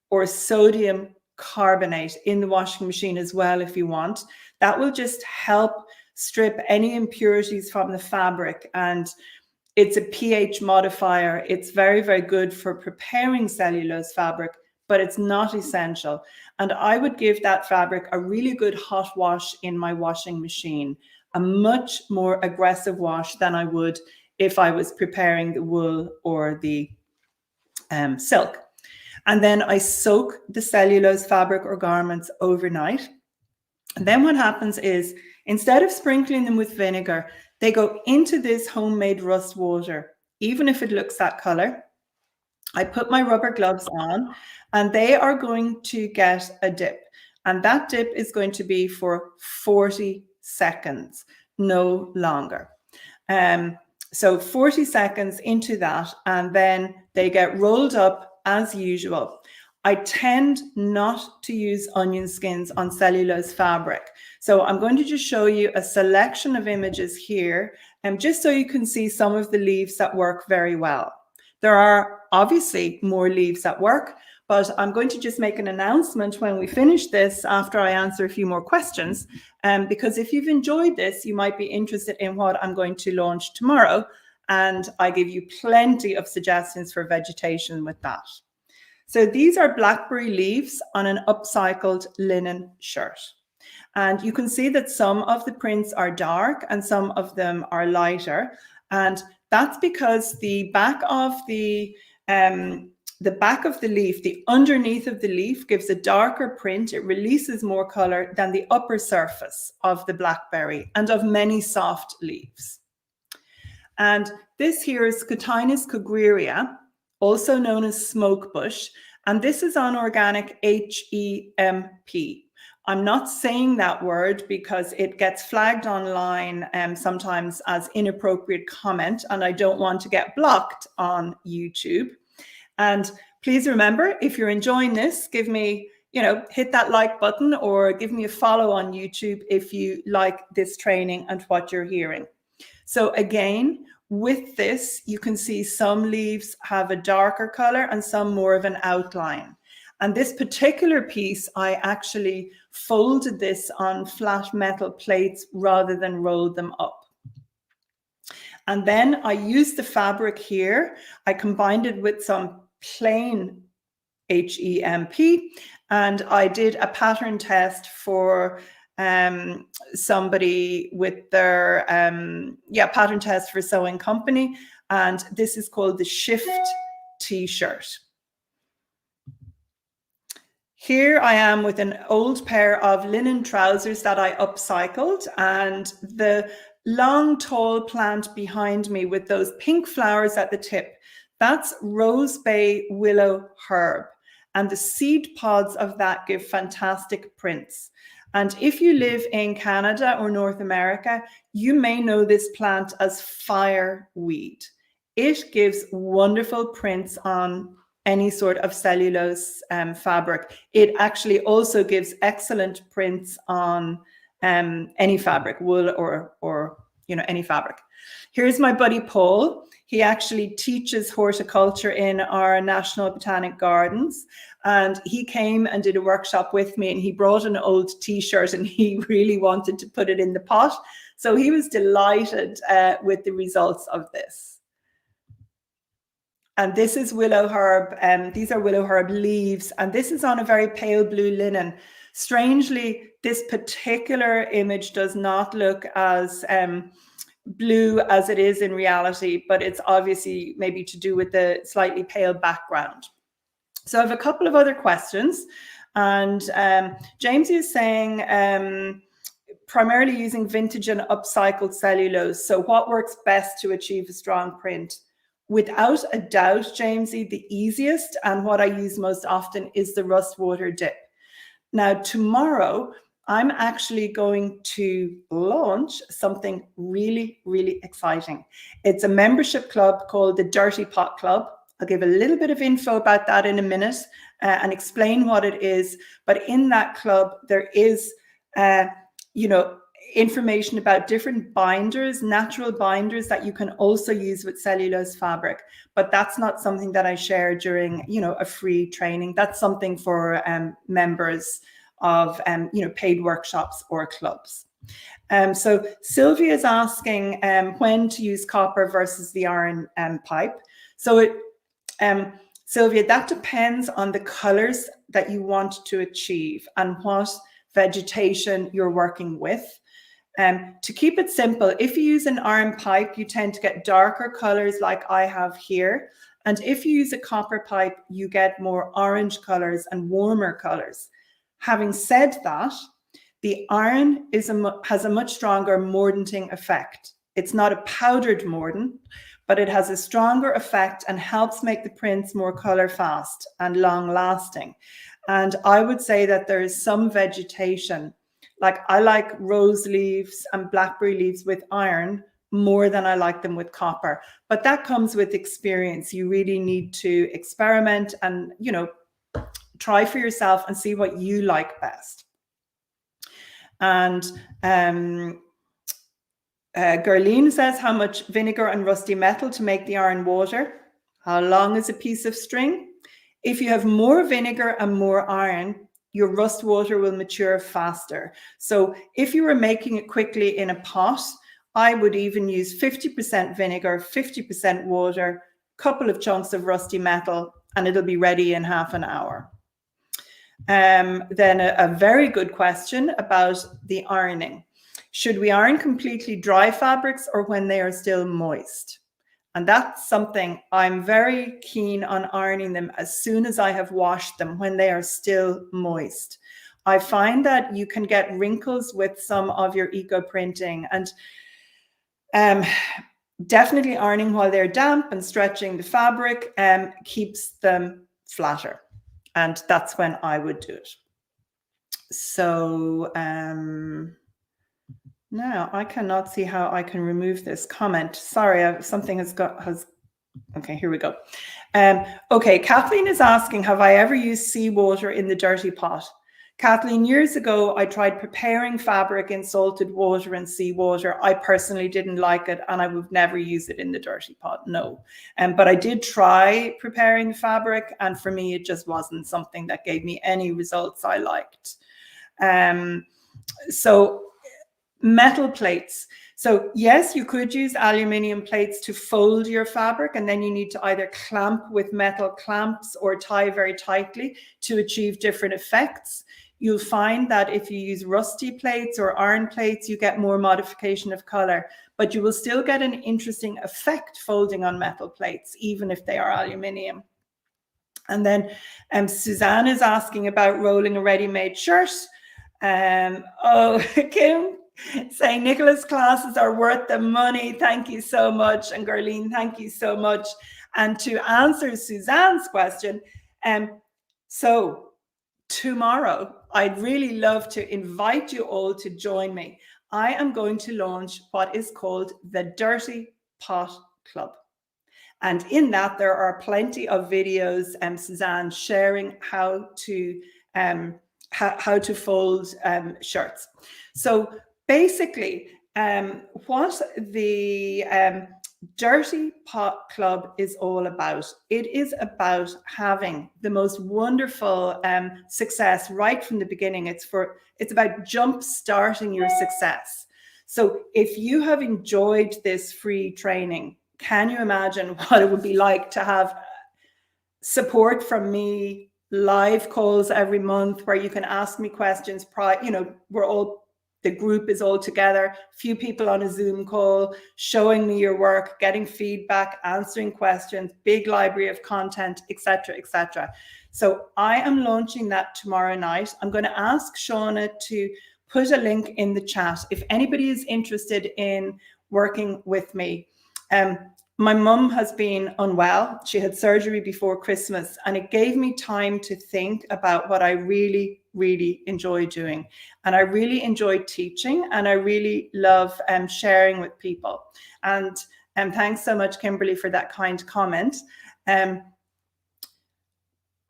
or sodium carbonate in the washing machine as well if you want. That will just help strip any impurities from the fabric, and it's a pH modifier. It's very, very good for preparing cellulose fabric, but it's not essential. And I would give that fabric a really good hot wash in my washing machine, a much more aggressive wash than I would if I was preparing the wool or the silk. And then I soak the cellulose fabric or garments overnight. And then what happens is, instead of sprinkling them with vinegar, they go into this homemade rust water, even if it looks that color. I put my rubber gloves on, and they are going to get a dip. And that dip is going to be for 40 seconds, no longer. So 40 seconds into that, and then they get rolled up as usual. I tend not to use onion skins on cellulose fabric. So I'm going to just show you a selection of images here, just so you can see some of the leaves that work very well. There are obviously more leaves that work, but I'm going to just make an announcement when we finish this after I answer a few more questions, because if you've enjoyed this, you might be interested in what I'm going to launch tomorrow, and I give you plenty of suggestions for vegetation with that. So these are blackberry leaves on an upcycled linen shirt. And you can see that some of the prints are dark and some of them are lighter. And that's because the back of the leaf, the underneath of the leaf, gives a darker print. It releases more color than the upper surface of the blackberry and of many soft leaves. And this here is Scotinus cogreria, also known as smoke bush, and this is on organic HEMP. I'm not saying that word because it gets flagged online sometimes as inappropriate comment, and I don't want to get blocked on YouTube. And please remember, if you're enjoying this, give me, hit that like button or give me a follow on YouTube if you like this training and what you're hearing. So again, with this, you can see some leaves have a darker color and some more of an outline. And this particular piece, I actually folded this on flat metal plates rather than rolled them up. And then I used the fabric here. I combined it with some plain HEMP. And I did a pattern test for somebody with their pattern test for sewing company, and this is called the Shift t-shirt. Here I am with an old pair of linen trousers that I upcycled, and the long tall plant behind me with those pink flowers at the tip, that's rose bay willow herb, and the seed pods of that give fantastic prints. And if you live in Canada or North America, you may know this plant as fireweed. It gives wonderful prints on any sort of cellulose fabric. It actually also gives excellent prints on any fabric, wool or any fabric. Here's my buddy Paul. He actually teaches horticulture in our National Botanic Gardens, and he came and did a workshop with me, and he brought an old t-shirt and he really wanted to put it in the pot. So he was delighted with the results of this. And this is willow herb, and these are willow herb leaves, and this is on a very pale blue linen. Strangely, this particular image does not look as blue as it is in reality, but it's obviously maybe to do with the slightly pale background. So I have a couple of other questions, and James is saying primarily using vintage and upcycled cellulose. So what works best to achieve a strong print? Without a doubt, Jamesy, the easiest and what I use most often is the rust water dip. Now, tomorrow, I'm actually going to launch something really, really exciting. It's a membership club called the Dirty Pot Club. I'll give a little bit of info about that in a minute and explain what it is. But in that club, there is, information about different binders, natural binders that you can also use with cellulose fabric. But that's not something that I share during, a free training. That's something for members of, paid workshops or clubs. So Sylvia is asking when to use copper versus the iron pipe. So Sylvia, that depends on the colors that you want to achieve and what vegetation you're working with. To keep it simple, if you use an iron pipe, you tend to get darker colors like I have here. And if you use a copper pipe, you get more orange colors and warmer colors. Having said that, the iron has a much stronger mordanting effect. It's not a powdered mordant, but it has a stronger effect and helps make the prints more color fast and long lasting. And I would say that there is some vegetation, like I like rose leaves and blackberry leaves with iron more than I like them with copper. But that comes with experience. You really need to experiment and, try for yourself and see what you like best. And Gerline says, how much vinegar and rusty metal to make the iron water? How long is a piece of string? If you have more vinegar and more iron, your rust water will mature faster. So if you were making it quickly in a pot, I would even use 50% vinegar, 50% water, a couple of chunks of rusty metal, and it'll be ready in half an hour. Then a very good question about the ironing. Should we iron completely dry fabrics or when they are still moist? And that's something I'm very keen on ironing them as soon as I have washed them, when they are still moist. I find that you can get wrinkles with some of your eco printing, and definitely ironing while they're damp and stretching the fabric keeps them flatter. And that's when I would do it. So now I cannot see how I can remove this comment. Sorry, something okay, here we go. Okay, Kathleen is asking, have I ever used seawater in the dirty pot? Kathleen, years ago, I tried preparing fabric in salted water and seawater. I personally didn't like it, and I would never use it in the dirty pot, no. But I did try preparing the fabric, and for me, it just wasn't something that gave me any results I liked. So metal plates. So yes, you could use aluminium plates to fold your fabric, and then you need to either clamp with metal clamps or tie very tightly to achieve different effects. You'll find that if you use rusty plates or iron plates, you get more modification of color, but you will still get an interesting effect folding on metal plates, even if they are aluminium. And then Suzanne is asking about rolling a ready-made shirt. Oh, Kim saying Nicola's classes are worth the money. Thank you so much. And Gerline, thank you so much. And to answer Suzanne's question, so tomorrow, I'd really love to invite you all to join me. I am going to launch what is called the Dirty Pot Club. And in that, there are plenty of videos, Suzanne sharing how to fold shirts. So basically, what the Dirty Pot Club is all about, it is about having the most wonderful success right from the beginning. It's about jump starting your success. So if you have enjoyed this free training, can you imagine what it would be like to have support from me, live calls every month where you can ask me questions? The group is all together, few people on a Zoom call, showing me your work, getting feedback, answering questions, big library of content, etc., etc. So I am launching that tomorrow night. I'm going to ask Shauna to put a link in the chat if anybody is interested in working with me. My mum has been unwell. She had surgery before Christmas, and it gave me time to think about what I really, really enjoy doing. And I really enjoy teaching, and I really love sharing with people. And thanks so much, Kimberly, for that kind comment. I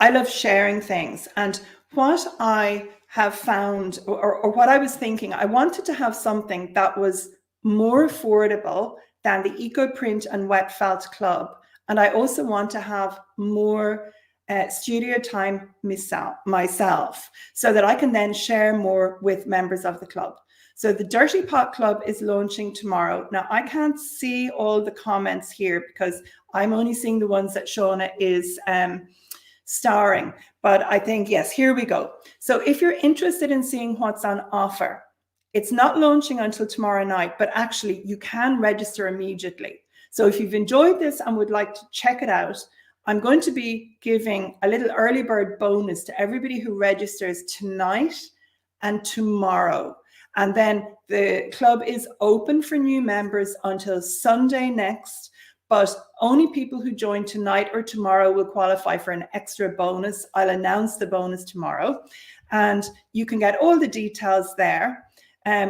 love sharing things. And what I have found, or what I was thinking, I wanted to have something that was more affordable than the Eco Print and Wet Felt Club. And I also want to have more studio time myself, so that I can then share more with members of the club. So the Dirty Pot Club is launching tomorrow. Now, I can't see all the comments here because I'm only seeing the ones that Shauna is starring. But I think, yes, here we go. So if you're interested in seeing what's on offer, it's not launching until tomorrow night, but actually you can register immediately. So if you've enjoyed this and would like to check it out, I'm going to be giving a little early bird bonus to everybody who registers tonight and tomorrow. And then the club is open for new members until Sunday next, but only people who join tonight or tomorrow will qualify for an extra bonus. I'll announce the bonus tomorrow, and you can get all the details there.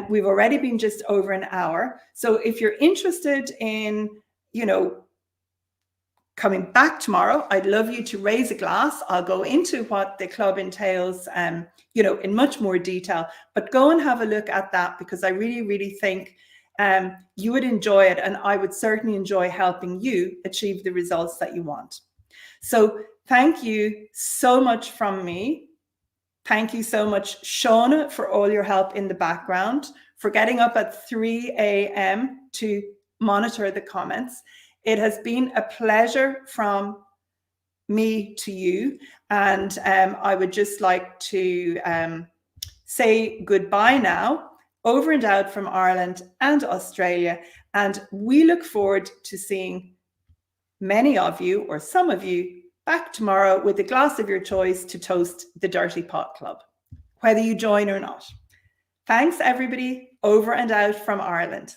We've already been just over an hour. So if you're interested in, coming back tomorrow, I'd love you to raise a glass. I'll go into what the club entails, in much more detail, but go and have a look at that, because I really, really think you would enjoy it, and I would certainly enjoy helping you achieve the results that you want. So thank you so much from me. Thank you so much, Shauna, for all your help in the background, for getting up at 3 a.m. to monitor the comments. It has been a pleasure from me to you. And I would just like to say goodbye now, over and out from Ireland and Australia. And we look forward to seeing many of you, or some of you, back tomorrow with a glass of your choice to toast the Dirty Pot Club, whether you join or not. Thanks, everybody. Over and out from Ireland.